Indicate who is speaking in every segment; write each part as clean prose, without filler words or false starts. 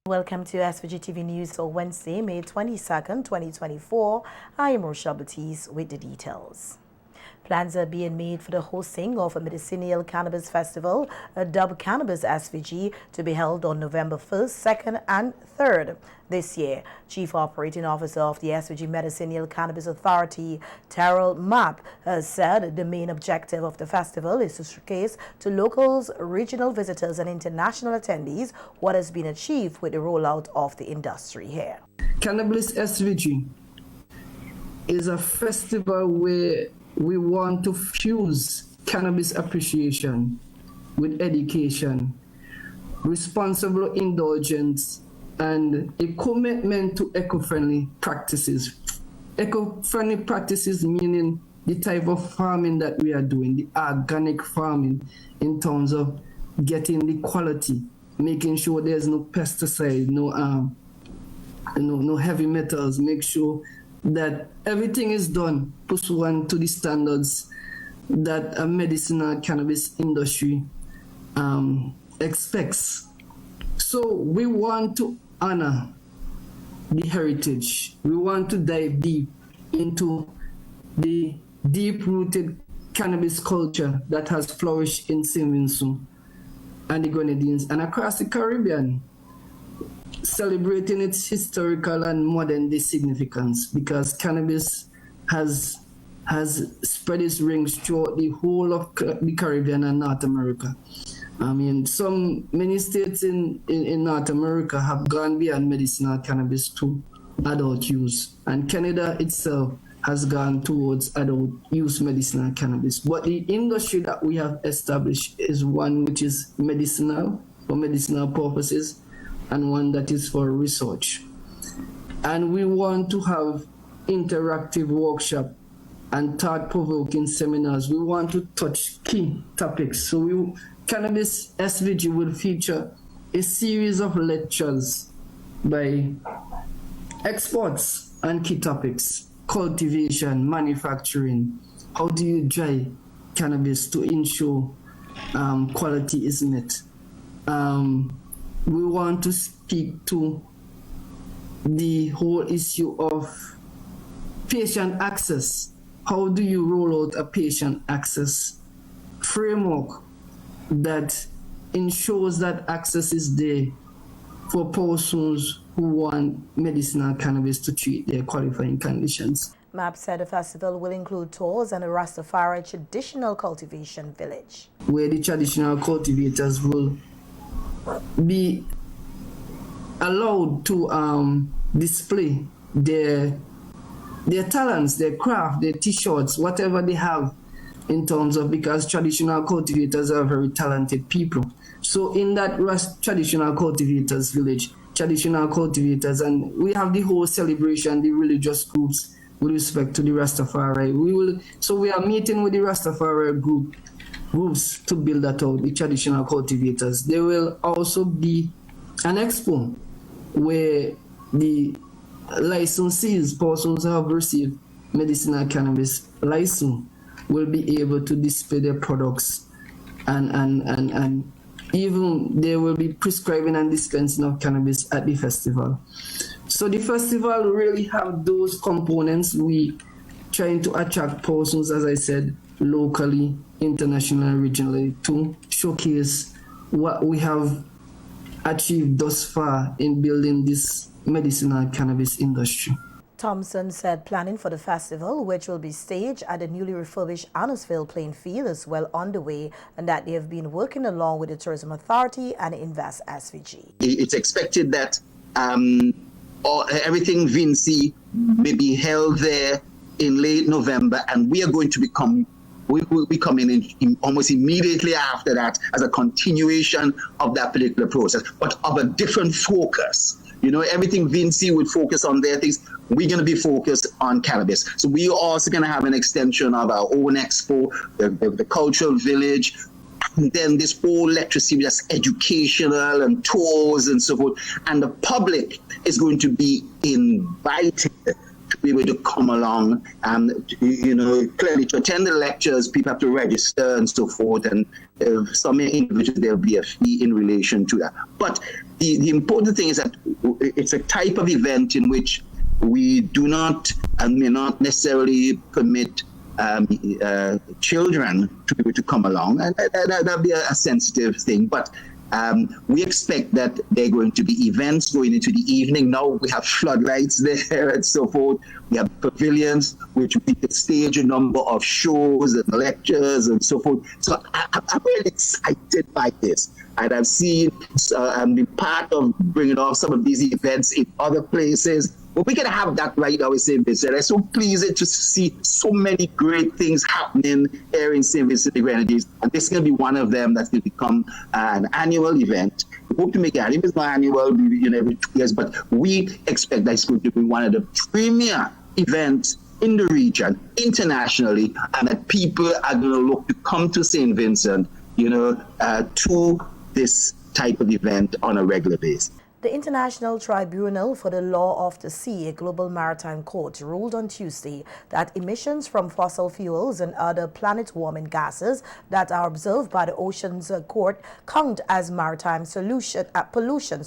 Speaker 1: Welcome to SVG-TV News for Wednesday, May 22nd, 2024. I am Rochelle Baptiste with the details. Plans are being made for the hosting of a Medicinal Cannabis Festival, dubbed Cannabis SVG, to be held on November 1st, 2nd, and 3rd this year. Chief Operating Officer of the SVG Medicinal Cannabis Authority, Terrell Mapp, said the main objective of the festival is to showcase to locals, regional visitors, and international attendees what has been achieved with the rollout of the industry here.
Speaker 2: Cannabis SVG is a festival where we want to fuse cannabis appreciation with education, responsible indulgence, and a commitment to eco-friendly practices. Eco-friendly practices meaning the type of farming that we are doing, the organic farming, in terms of getting the quality, making sure there's no pesticide, no heavy metals, make sure that everything is done pursuant to the standards that a medicinal cannabis industry expects. So we want to honor the heritage. We want to dive deep into the deep-rooted cannabis culture that has flourished in St. Vincent and the Grenadines and across the Caribbean, celebrating its historical and modern day significance, because cannabis has spread its rings throughout the whole of the Caribbean and North America. I mean, many states in North America have gone beyond medicinal cannabis to adult use, and Canada itself has gone towards adult use medicinal cannabis. But the industry that we have established is one which is medicinal, for medicinal purposes, and one that is for research. And we want to have interactive workshop and thought-provoking seminars. We want to touch key topics. So Cannabis SVG will feature a series of lectures by experts on key topics: cultivation, manufacturing, how do you dry cannabis to ensure quality is met. We want to speak to the whole issue of patient access. How do you roll out a patient access framework that ensures that access is there for persons who want medicinal cannabis to treat their qualifying conditions?
Speaker 1: MAP said the festival will include tours and a Rastafari traditional cultivation village,
Speaker 2: where the traditional cultivators will be allowed to display their talents, their craft, their t-shirts, whatever they have in terms of, because traditional cultivators are very talented people. So in that traditional cultivators village, traditional cultivators, and we have the whole celebration, the religious groups with respect to the Rastafari. We are meeting with the Rastafari groups to build that out, the traditional cultivators. There will also be an expo where the licensees, persons who have received medicinal cannabis license, will be able to display their products, and even they will be prescribing and dispensing of cannabis at the festival. So the festival really have those components. We trying to attract persons, as I said, locally, internationally, regionally, to showcase what we have achieved thus far in building this medicinal cannabis industry.
Speaker 1: Thompson said planning for the festival, which will be staged at the newly refurbished Annisville playing field, is well underway, and that they have been working along with the Tourism Authority and Invest SVG.
Speaker 3: It's expected that everything Vinci may be held there in late November, and we are going to we'll be coming in almost immediately after that as a continuation of that particular process, but of a different focus. You know, everything Vinci would focus on their things, we're going to be focused on cannabis. So we are also going to have an extension of our own expo, the cultural village, and then this whole lecture series that's educational and tours and so forth. And the public is going to be invited to be able to come along and, clearly to attend the lectures, people have to register and so forth. And some individuals, there'll be a fee in relation to that. But the important thing is that it's a type of event in which we do not and may not necessarily permit children to come along, and that'll be a sensitive thing. But we expect that there are going to be events going into the evening. Now we have floodlights there and so forth. We have pavilions, which we can stage a number of shows and lectures and so forth. So I'm really excited by this. And I've seen and been part of bringing off some of these events in other places. But we're going to have that right now in St. Vincent. I'm so pleased to see so many great things happening here in St. Vincent and the Grenadines. And this is going to be one of them that's going to become an annual event. We hope to make it annual. It's not annual, every 2 years, but we expect that it's going to be one of the premier events in the region, internationally, and that people are going to look to come to St. Vincent, to this type of event on a regular basis.
Speaker 1: The International Tribunal for the Law of the Sea, a global maritime court, ruled on Tuesday that emissions from fossil fuels and other planet-warming gases that are observed by the Oceans Court count as maritime pollution.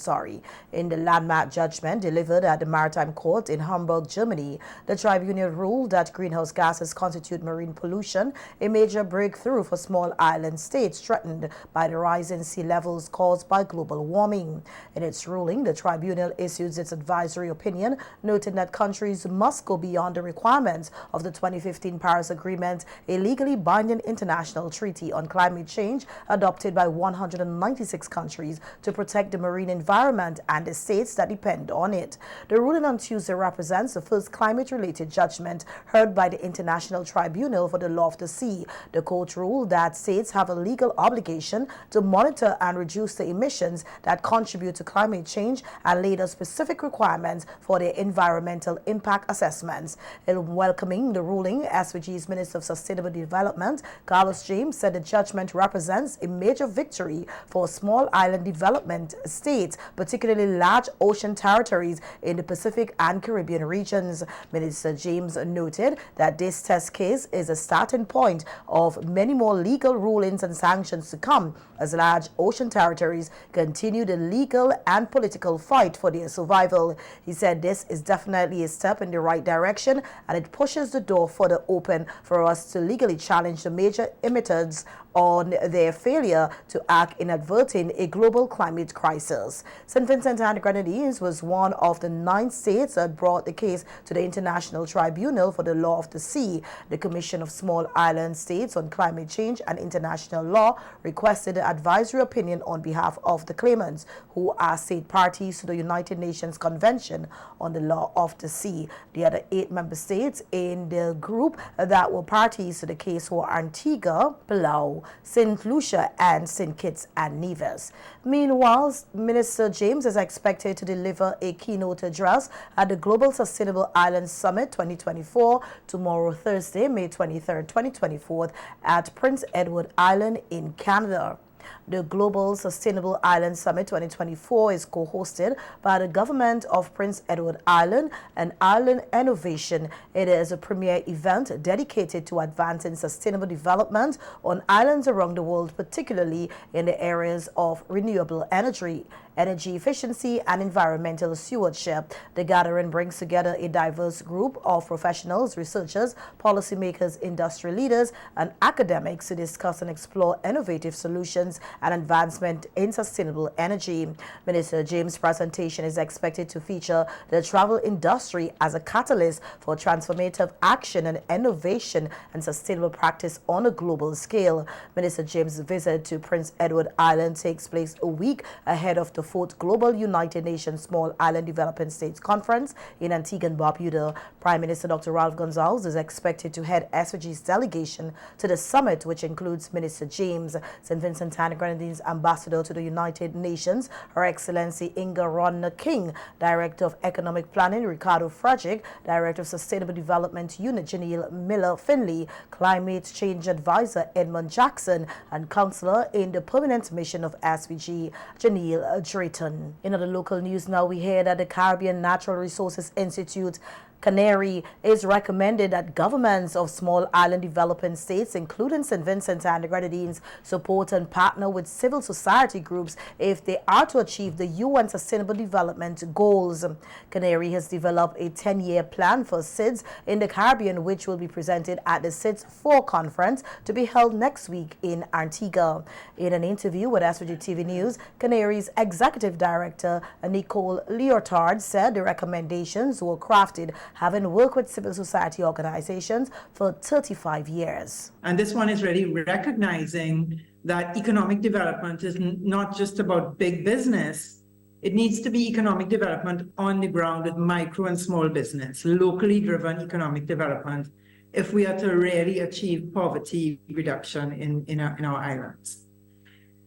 Speaker 1: In the landmark judgment delivered at the Maritime Court in Hamburg, Germany, the tribunal ruled that greenhouse gases constitute marine pollution, a major breakthrough for small island states threatened by the rising sea levels caused by global warming. In its ruling, the tribunal issued its advisory opinion, noting that countries must go beyond the requirements of the 2015 Paris Agreement, a legally binding international treaty on climate change adopted by 196 countries to protect the marine environment and the states that depend on it. The ruling on Tuesday represents the first climate-related judgment heard by the International Tribunal for the Law of the Sea. The court ruled that states have a legal obligation to monitor and reduce the emissions that contribute to climate change and laid out specific requirements for their environmental impact assessments. In welcoming the ruling, SVG's Minister of Sustainable Development, Carlos James, said the judgment represents a major victory for small island development states, particularly large ocean territories in the Pacific and Caribbean regions. Minister James noted that this test case is a starting point of many more legal rulings and sanctions to come as large ocean territories continue the legal and political fight for their survival. He said this is definitely a step in the right direction, and it pushes the door further open for us to legally challenge the major emitters on their failure to act in averting a global climate crisis. St. Vincent and the Grenadines was one of the 9 states that brought the case to the International Tribunal for the Law of the Sea. The Commission of Small Island States on Climate Change and International Law requested an advisory opinion on behalf of the claimants, who are state parties to the United Nations Convention on the Law of the Sea. The other 8 member states in the group that were parties to the case were Antigua, Palau, St. Lucia, and St. Kitts and Nevis. Meanwhile, Minister James is expected to deliver a keynote address at the Global Sustainable Island Summit 2024 tomorrow, Thursday, May 23rd, 2024, at Prince Edward Island in Canada. The Global Sustainable Island Summit 2024 is co-hosted by the government of Prince Edward Island and Island Innovation. It is a premier event dedicated to advancing sustainable development on islands around the world, particularly in the areas of renewable energy efficiency, and environmental stewardship. The gathering brings together a diverse group of professionals, researchers, policymakers, industry leaders, and academics to discuss and explore innovative solutions and advancement in sustainable energy. Minister James' presentation is expected to feature the travel industry as a catalyst for transformative action and innovation and sustainable practice on a global scale. Minister James' visit to Prince Edward Island takes place a week ahead of the 4th Global United Nations Small Island Developing States Conference in Antigua and Barbuda. Prime Minister Dr. Ralph Gonsalves is expected to head SVG's delegation to the summit, which includes Minister James. St. Vincent and the Grenadines Ambassador to the United Nations, Her Excellency Inga Ronna King, Director of Economic Planning Ricardo Frederick, Director of Sustainable Development Unit Janelle Miller Finley, Climate Change Advisor Edmund Jackson, and Counselor in the Permanent Mission of SVG, Janelle Drayton. In other local news now, we hear that the Caribbean Natural Resources Institute Canary is recommended that governments of small island developing states, including St. Vincent and the Grenadines, support and partner with civil society groups if they are to achieve the UN Sustainable Development Goals. Canary has developed a 10-year plan for SIDS in the Caribbean, which will be presented at the SIDS 4 conference to be held next week in Antigua. In an interview with SVG-TV News, Canary's Executive Director, Nicole Leotard, said the recommendations were crafted having worked with civil society organizations for 35 years.
Speaker 4: And this one is really recognizing that economic development is not just about big business. It needs to be economic development on the ground with micro and small business, locally driven economic development, if we are to really achieve poverty reduction in our islands.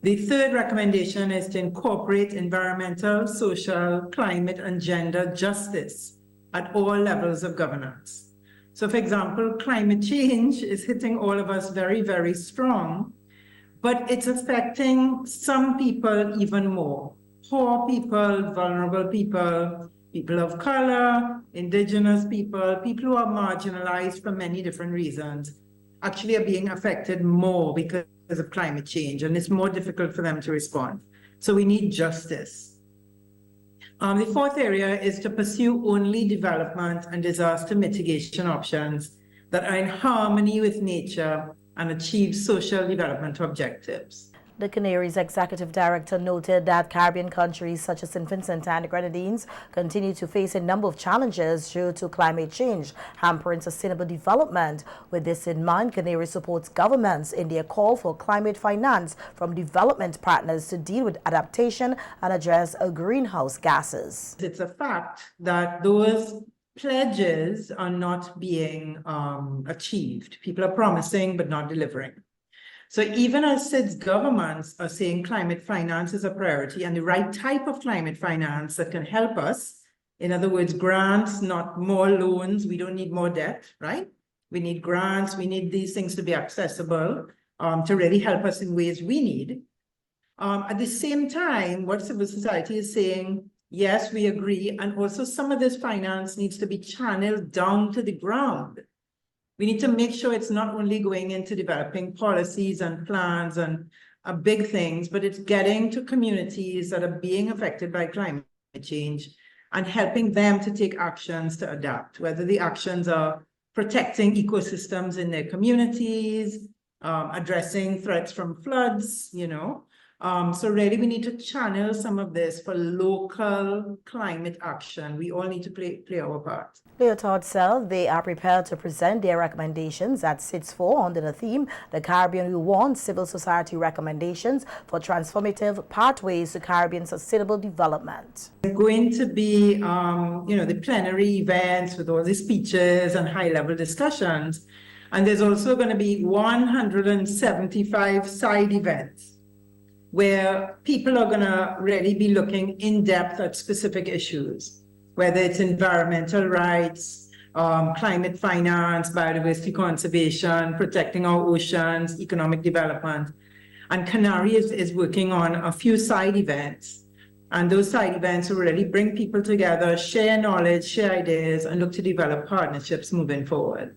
Speaker 4: The third recommendation is to incorporate environmental, social, climate, and gender justice at all levels of governance. So, for example, climate change is hitting all of us very, very strong, but it's affecting some people even more. Poor people, vulnerable people, people of color, indigenous people, people who are marginalized for many different reasons, actually are being affected more because of climate change, and it's more difficult for them to respond. So we need justice. The fourth area is to pursue only development and disaster mitigation options that are in harmony with nature and achieve social development objectives.
Speaker 1: The Canary's Executive Director noted that Caribbean countries such as St. Vincent and the Grenadines continue to face a number of challenges due to climate change, hampering sustainable development. With this in mind, Canary supports governments in their call for climate finance from development partners to deal with adaptation and address greenhouse gases.
Speaker 4: It's a fact that those pledges are not being achieved. People are promising but not delivering. So even as SIDS governments are saying climate finance is a priority and the right type of climate finance that can help us, in other words, grants, not more loans, we don't need more debt, right? We need grants, we need these things to be accessible to really help us in ways we need. At the same time, what civil society is saying, yes, we agree, and also some of this finance needs to be channeled down to the ground. We need to make sure it's not only going into developing policies and plans and big things, but it's getting to communities that are being affected by climate change and helping them to take actions to adapt, whether the actions are protecting ecosystems in their communities, addressing threats from floods, So really we need to channel some of this for local climate action. We all need to play our part.
Speaker 1: Leotard said they are prepared to present their recommendations at SIDS 4 under the theme, The Caribbean We Want, Civil Society Recommendations for Transformative Pathways to Caribbean Sustainable Development.
Speaker 4: There's going to be, the plenary events with all the speeches and high-level discussions. And there's also going to be 175 side events where people are going to really be looking in depth at specific issues, whether it's environmental rights, climate finance, biodiversity conservation, protecting our oceans, economic development. And Canary is working on a few side events. And those side events will really bring people together, share knowledge, share ideas, and look to develop partnerships moving forward.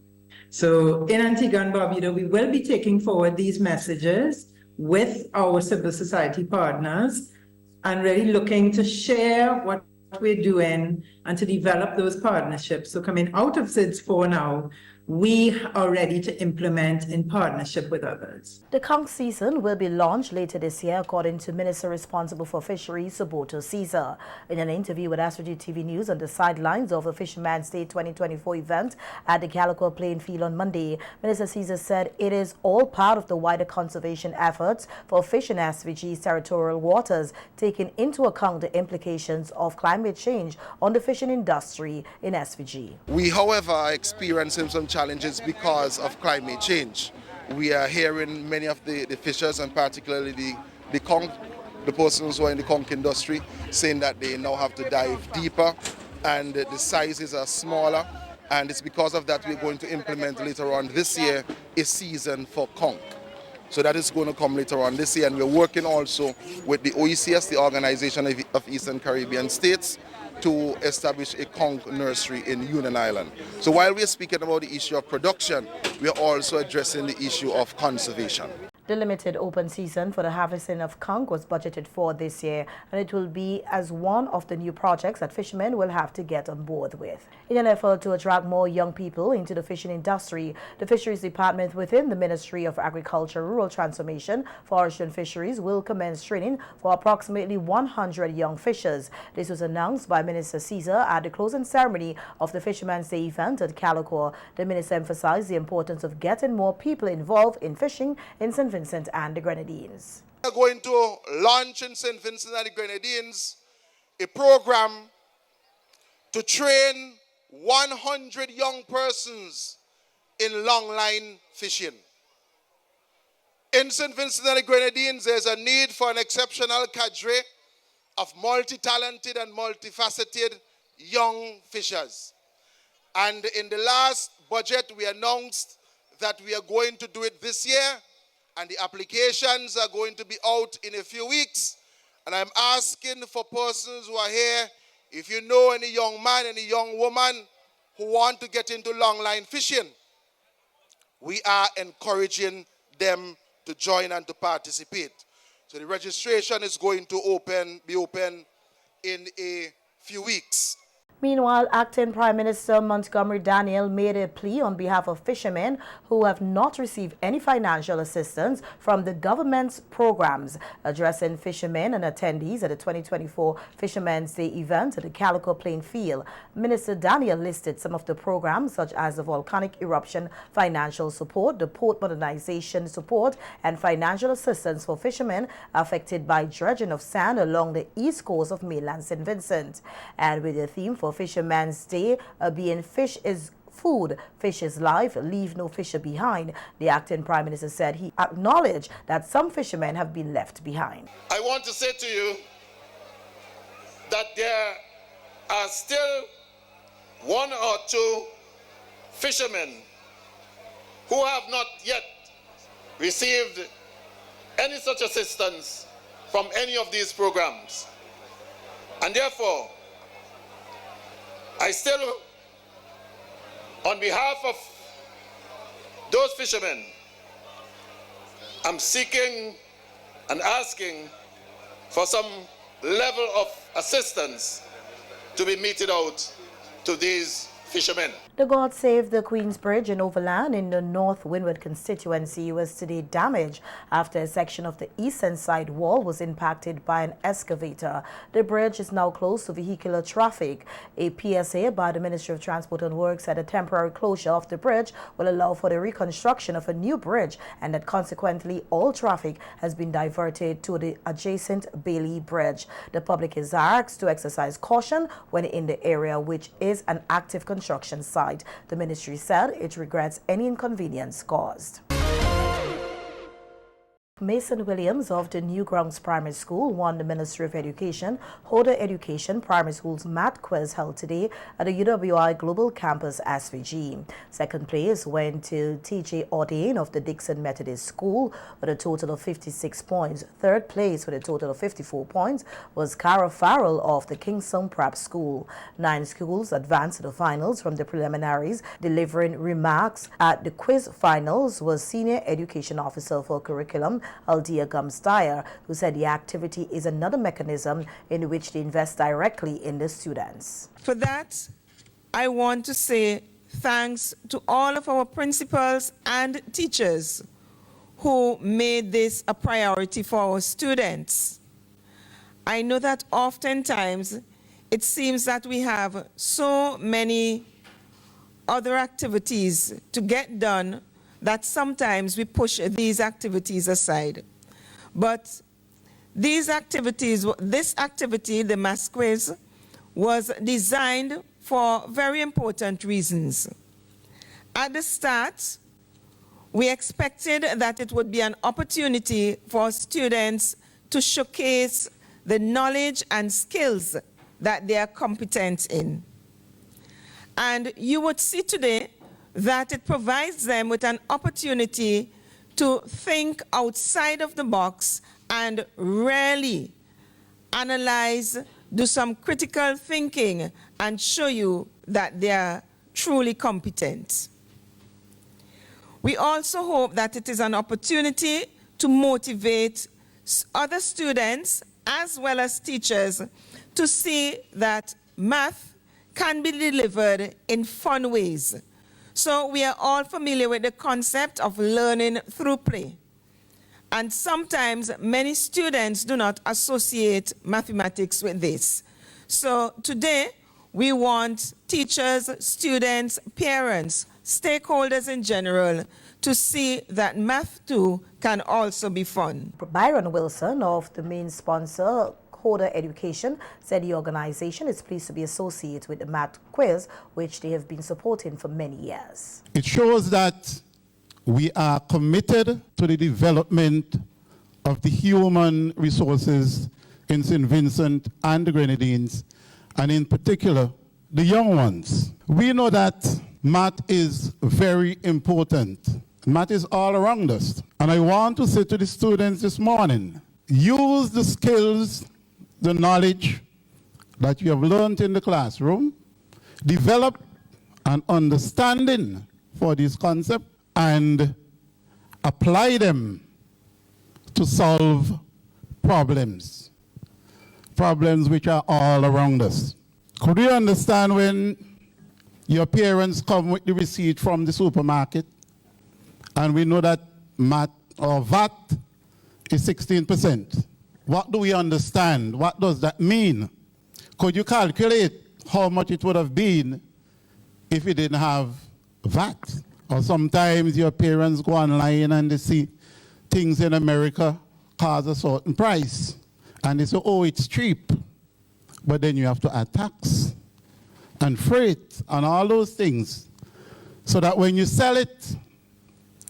Speaker 4: So in Antigua and Barbuda, we will be taking forward these messages with our civil society partners and really looking to share what we're doing and to develop those partnerships. So coming out of SIDS 4 now, we are ready to implement in partnership with others.
Speaker 1: The conch season will be launched later this year, according to Minister responsible for Fisheries, Soboto Caesar. In an interview with SVG-TV News on the sidelines of the Fisherman's Day 2024 event at the Calico Playing Field on Monday, Minister Caesar said it is all part of the wider conservation efforts for fish in SVG's territorial waters, taking into account the implications of climate change on the fishing industry in SVG.
Speaker 5: We, however, are experiencing some challenges because of climate change. We are hearing many of the fishers, and particularly the persons who are in the conch industry, saying that they now have to dive deeper and the sizes are smaller, and it's because of that we're going to implement later on this year a season for conch. So that is going to come later on this year, and we're working also with the OECS, the Organization of Eastern Caribbean States, to establish a conch nursery in Union Island. So while we're speaking about the issue of production, we are also addressing the issue of conservation.
Speaker 1: The limited open season for the harvesting of conch was budgeted for this year, and it will be as one of the new projects that fishermen will have to get on board with. In an effort to attract more young people into the fishing industry, the Fisheries Department within the Ministry of Agriculture, Rural Transformation, Forestry and Fisheries will commence training for approximately 100 young fishers. This was announced by Minister Caesar at the closing ceremony of the Fisherman's Day event at Calypso. The minister emphasized the importance of getting more people involved in fishing in St. Vincent and the Grenadines.
Speaker 5: We are going to launch in St. Vincent and the Grenadines a program to train 100 young persons in longline fishing. In St. Vincent and the Grenadines, there's a need for an exceptional cadre of multi-talented and multifaceted young fishers. And in the last budget, we announced that we are going to do it this year, and the applications are going to be out in a few weeks. And I'm asking for persons who are here, if you know any young man, any young woman who want to get into longline fishing, we are encouraging them to join and to participate. So the registration is going to be open in a few weeks.
Speaker 1: Meanwhile, Acting Prime Minister Montgomery Daniel made a plea on behalf of fishermen who have not received any financial assistance from the government's programs. Addressing fishermen and attendees at the 2024 Fisherman's Day event at the Calico Plain Field, Minister Daniel listed some of the programs such as the volcanic eruption financial support, the port modernization support, and financial assistance for fishermen affected by dredging of sand along the east coast of mainland St. Vincent. And with the theme for Fisherman's Day being fish is food, fish is life, leave no fisher behind, the acting Prime Minister said he acknowledged that some fishermen have been left behind.
Speaker 6: I want to say to you that there are still one or two fishermen who have not yet received any such assistance from any of these programs. And therefore, I still, on behalf of those fishermen, I'm seeking and asking for some level of assistance to be meted out to these fishermen.
Speaker 1: The God Save the Queen's Bridge in Overland in the North Windward constituency was today damaged after a section of the eastern side wall was impacted by an excavator. The bridge is now closed to vehicular traffic. A PSA by the Ministry of Transport and Works said a temporary closure of the bridge will allow for the reconstruction of a new bridge, and that consequently all traffic has been diverted to the adjacent Bailey Bridge. The public is asked to exercise caution when in the area, which is an active construction site. The ministry said it regrets any inconvenience caused. Mason Williams of the Newgrounds Primary School won the Ministry of Education Holder Education Primary School's math quiz held today at the UWI Global Campus SVG. Second place went to TJ Ordain of the Dixon Methodist School with a total of 56 points. Third place with a total of 54 points was Cara Farrell of the Kingston Prep School. 9 schools advanced to the finals from the preliminaries. Delivering remarks at the quiz finals was Senior Education Officer for Curriculum Aldia Gumsteyer, who said the activity is another mechanism in which they invest directly in the students.
Speaker 7: For that, I want to say thanks to all of our principals and teachers who made this a priority for our students. I know that oftentimes it seems that we have so many other activities to get done that sometimes we push these activities aside. But these activities, this activity, the math quiz, was designed for very important reasons. At the start, we expected that it would be an opportunity for students to showcase the knowledge and skills that they are competent in. And you would see today that it provides them with an opportunity to think outside of the box and really analyze do some critical thinking and show you that they are truly competent. We also hope that it is an opportunity to motivate other students as well as teachers to see that math can be delivered in fun ways. So we are all familiar with the concept of learning through play. And sometimes many students do not associate mathematics with this. So today, we want teachers, students, parents, stakeholders in general to see that math too can also be fun.
Speaker 1: Byron Wilson of the main sponsor, Coder Education, said the organization is pleased to be associated with the math quiz, which they have been supporting for many years.
Speaker 8: It shows that we are committed to the development of the human resources in St. Vincent and the Grenadines, and in particular, the young ones. We know that math is very important. Math is all around us. And I want to say to the students this morning, use the skills, the knowledge that you have learned in the classroom, develop an understanding for this concept, and apply them to solve problems which are all around us. Could you understand when your parents come with the receipt from the supermarket and we know that VAT is 16%? What do we understand? What does that mean? Could you calculate how much it would have been if you didn't have VAT? Or sometimes your parents go online and they see things in America cost a certain price. And they say, oh, it's cheap. But then you have to add tax and freight and all those things. So that when you sell it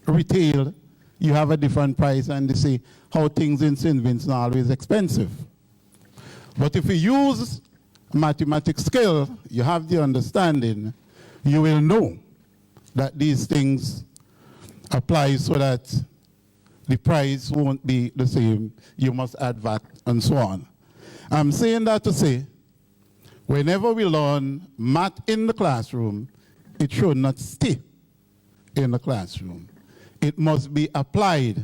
Speaker 8: retail, you have a different price, and they say how things in St. Vincent are always expensive. But if you use mathematics skill, you have the understanding, you will know that these things apply so that the price won't be the same. You must add VAT and so on. I'm saying that to say, whenever we learn math in the classroom, it should not stay in the classroom. It must be applied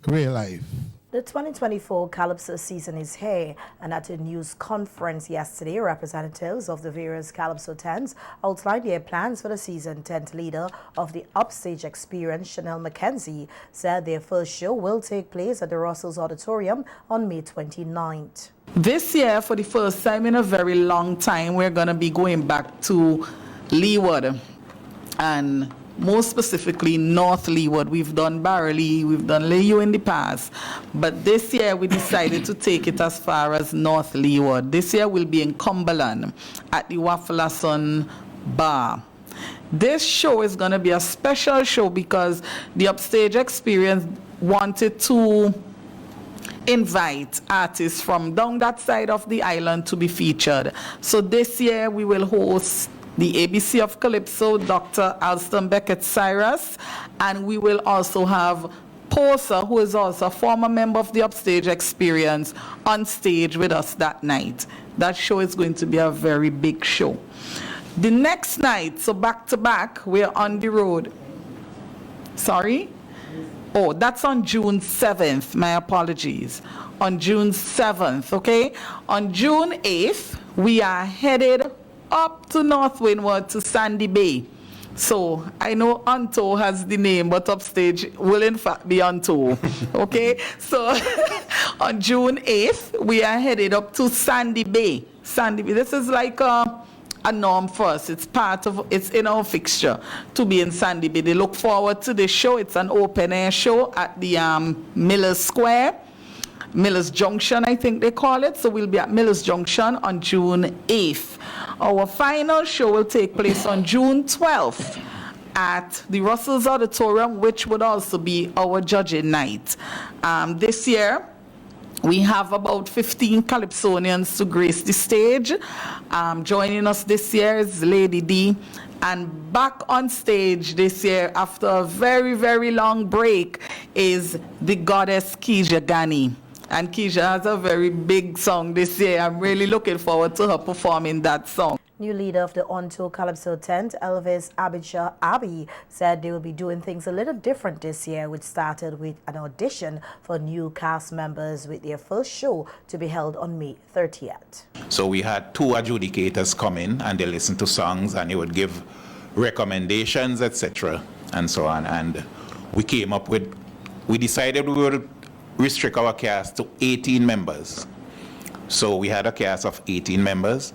Speaker 8: real life.
Speaker 1: The 2024 Calypso season is here, and at a news conference yesterday, representatives of the various Calypso tents outlined their plans for the season. Tent leader of the Upstage Experience, Chanel McKenzie, said their first show will take place at the Russell's Auditorium on May 29th.
Speaker 9: This year, for the first time in a very long time, we're going to be going back to Leeward, and more specifically North Leeward. We've done Barreley, we've done Leyu in the past, but this year we decided to take it as far as North Leeward. This year we'll be in Cumberland at the Waffleson Bar. This show is going to be a special show because the Upstage Experience wanted to invite artists from down that side of the island to be featured. So this year we will host the ABC of Calypso, Dr. Alston Beckett Cyrus, and we will also have Posa, who is also a former member of the Upstage Experience, on stage with us that night. That show is going to be a very big show. The next night, so back to back, we're on the road. Sorry? Oh, that's on June 7th, my apologies. On June 7th, okay? On June 8th, we are headed up to North Windward to Sandy Bay. So I know Unto has the name, but Upstage will in fact be Unto. Okay? So on June 8th, we are headed up to Sandy Bay. Sandy Bay. This is like a norm for us. It's part of, it's in our fixture to be in Sandy Bay. They look forward to this show. It's an open air show at the Millers Square. Millers Junction, I think they call it. So we'll be at Millers Junction on June 8th. Our final show will take place on June 12th at the Russell's Auditorium, which would also be our judging night. This year, we have about 15 Calypsonians to grace the stage. Joining us this year is Lady D. And back on stage this year, after a very, very long break, is the goddess Kijagani. And Keisha has a very big song this year. I'm really looking forward to her performing that song.
Speaker 1: New leader of the Onto Calypso tent, Elvis Abisha Abbey, said they will be doing things a little different this year, which started with an audition for new cast members with their first show to be held on May 30th.
Speaker 10: So we had 2 adjudicators come in and they listened to songs and they would give recommendations, etc. and so on. And we came up with, we decided we would restrict our cast to 18 members. So we had a cast of 18 members.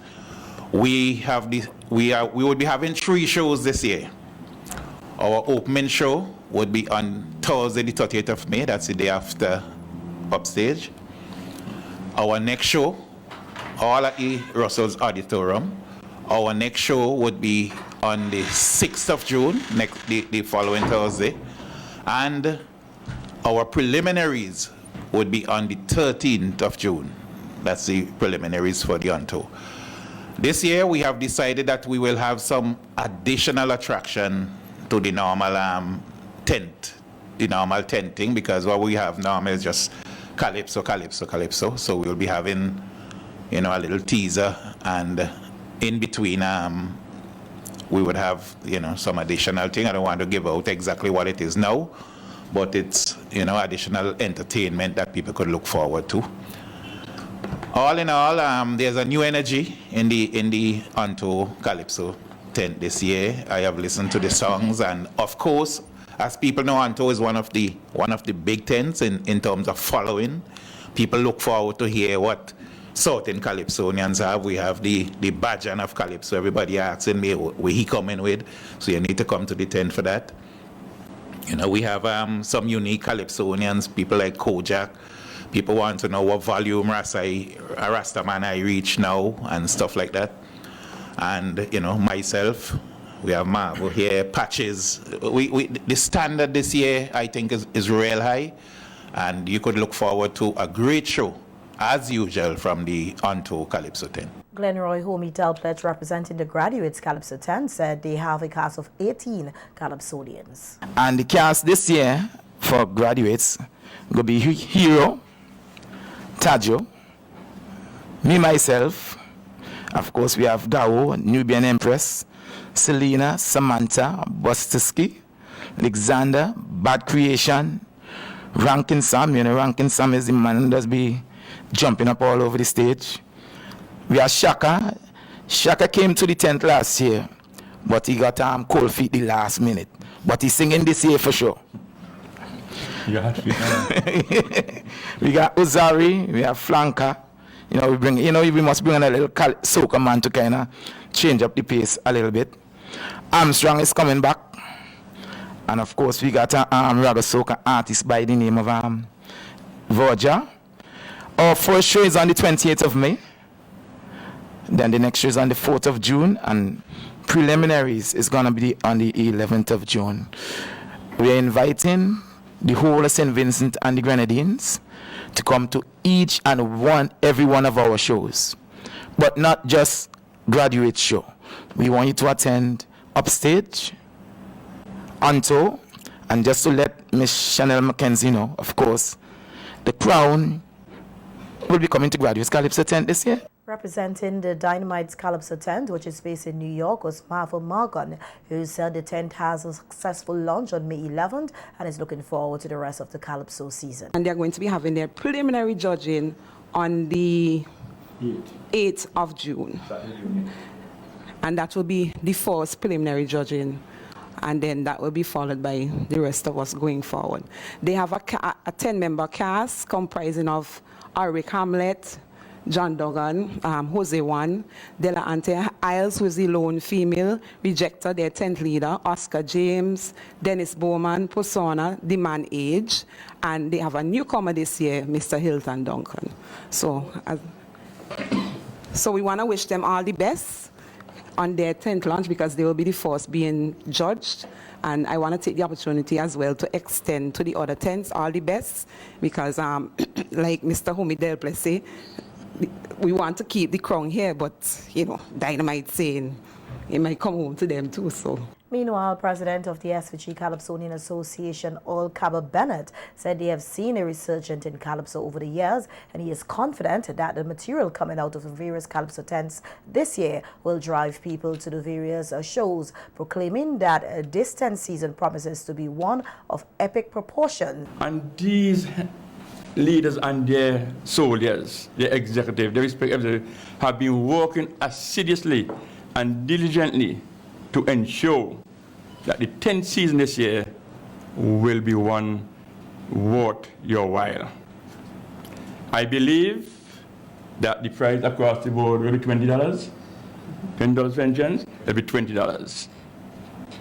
Speaker 10: We would be having 3 shows this year. Our opening show would be on Thursday, the 30th of May. That's the day after Upstage. Our next show, all at the Russell's Auditorium. Our next show would be on the 6th of June, the following Thursday. And our preliminaries would be on the 13th of June. That's the preliminaries for the Onto. This year, we have decided that we will have some additional attraction to the normal tent, the normal tenting, because what we have now is just Calypso, Calypso, Calypso. So we'll be having, you know, a little teaser, and in between, we would have, you know, some additional thing. I don't want to give out exactly what it is now, but it's, you know, additional entertainment that people could look forward to. All in all, there's a new energy in the Onto Calypso tent this year. I have listened to the songs, and of course, as people know, Onto is one of the big tents in terms of following. People look forward to hear what Southern Calypsonians have. We have the Bajan of Calypso. Everybody asking me where he coming with, so you need to come to the tent for that. You know, we have some unique Calypsonians, people like Kojak. People want to know what volume Rastaman I reach now and stuff like that. And, you know, myself, we have Marvel here, Patches. The standard this year, I think, is real high. And you could look forward to a great show, as usual, from the Onto Calypso tent.
Speaker 1: Glenroy Homie Delplet, representing the graduates Calypso tent, said they have a cast of 18 Calypsonians.
Speaker 11: And the cast this year for graduates will be Hero, Tajo, me myself, of course we have Gao, Nubian Empress, Selena, Samantha, Bostiski, Alexander, Bad Creation, Rankin Sam. You know, Rankin Sam is the man who does be jumping up all over the stage. We have Shaka. Shaka came to the tent last year, but he got cold feet the last minute. But he's singing this year for sure. We got Uzari, we have Flanka. You know, we must bring in a little soca man to kind of change up the pace a little bit. Armstrong is coming back. And of course, we got a raga soca artist by the name of Vorja. Our first show is on the 28th of May. Then the next show is on the 4th of June. And preliminaries is going to be on the 11th of June. We're inviting the whole of St. Vincent and the Grenadines to come to each and every one of our shows, but not just graduate show. We want you to attend Upstage, Onto, and just to let Miss Chanel Mackenzie know, of course, the crown will be coming to Graduates Calypso tent this year.
Speaker 1: Representing the Dynamite's Calypso tent, which is based in New York, was Marvel Morgan, who said the tent has a successful launch on May 11th and is looking forward to the rest of the Calypso season.
Speaker 12: And they're going to be having their preliminary judging on the 8th of June. And that will be the first preliminary judging. And then that will be followed by the rest of us going forward. They have a 10-member cast comprising of Eric Hamlet, John Duggan, Jose Juan, De La Ante Isles, who is the lone female, Rejector, their tent leader, Oscar James, Dennis Bowman, Persona, The Man Age, and they have a newcomer this year, Mr. Hilton Duncan. So we want to wish them all the best on their tent launch because they will be the first being judged. And I want to take the opportunity as well to extend to the other tents all the best because like Mr. Homie Delplet say, we want to keep the crown here, but, you know, Dynamite saying it might come home to them too, so.
Speaker 1: Meanwhile, President of the SVG Calypsonian Association, Ol Kaba Bennett, said they have seen a resurgence in Calypso over the years, and he is confident that the material coming out of the various Calypso tents this year will drive people to the various shows, proclaiming that this tent season promises to be one of epic proportion.
Speaker 13: And these leaders and their soldiers, their executive, their respective, have been working assiduously and diligently to ensure that the 10th season this year will be one worth your while. I believe that the price across the board will be $20. $10 for entrance, it will be $20.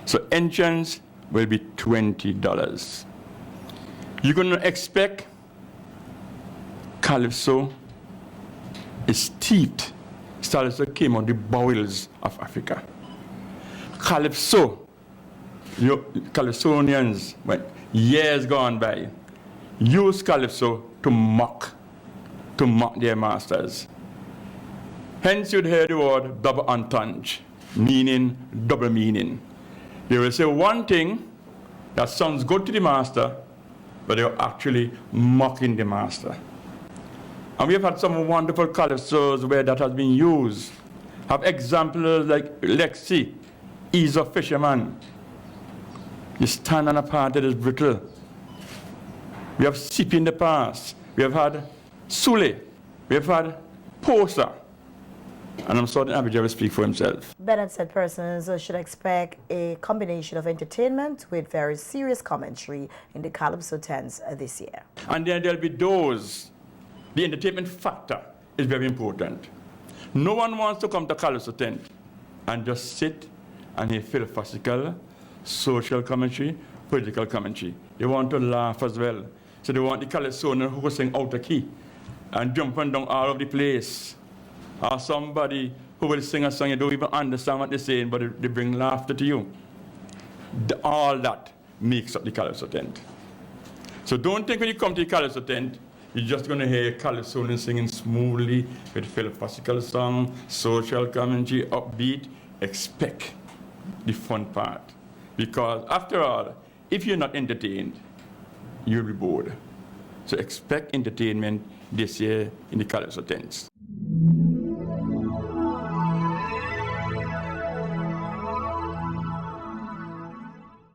Speaker 13: So entrance will be $20. You're going to expect Calypso is steeped. Calypso came on the bowels of Africa. Calypso, Calypsonians, years gone by, used Calypso to mock their masters. Hence you'd hear the word double entendre, meaning double meaning. They will say one thing that sounds good to the master, but they're actually mocking the master. And we have had some wonderful Calypsos where that has been used. Have examples like Lexi, Ease of Fisherman. You stand on a part that is brittle. We have Sippy in the past. We have had Sule. We have had Posa. And I'm sorry, Abijah will speak for himself.
Speaker 1: Bennett said persons should expect a combination of entertainment with very serious commentary in the Calypso tents this year.
Speaker 13: And then there'll be those. The entertainment factor is very important. No one wants to come to Calypso tent and just sit and hear philosophical, social commentary, political commentary. They want to laugh as well. So they want the Calypsonian who will sing out of key and jumping down all over the place. Or somebody who will sing a song you don't even understand what they're saying, but they bring laughter to you. All that makes up the Calypso tent. So don't think when you come to the Calypso tent, you're just going to hear Calypsonians singing smoothly with philosophical song, social commentary, upbeat. Expect the fun part. Because after all, if you're not entertained, you'll be bored. So expect entertainment this year in the Calypso tents.